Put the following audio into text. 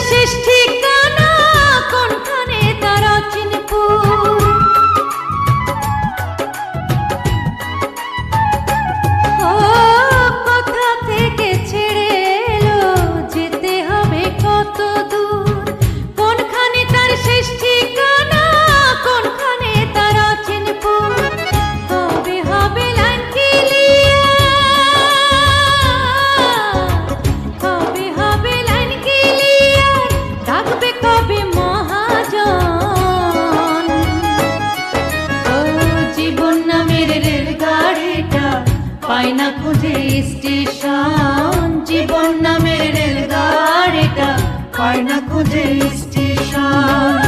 শেষ ঠিকানা কোনখানে তার চিনপুর। ও কোথা থেকে ছেড়ে এলো, যেতে হবে কত দূর, কোনখানে তার শেষ ঠিকানা কোনখানে তার চিনপুর। হবে হবে লাইন পায় না খুঁজে স্টেশন, জীবন নামের রেলগাড়িটা পায় না খুঁজে স্টেশন।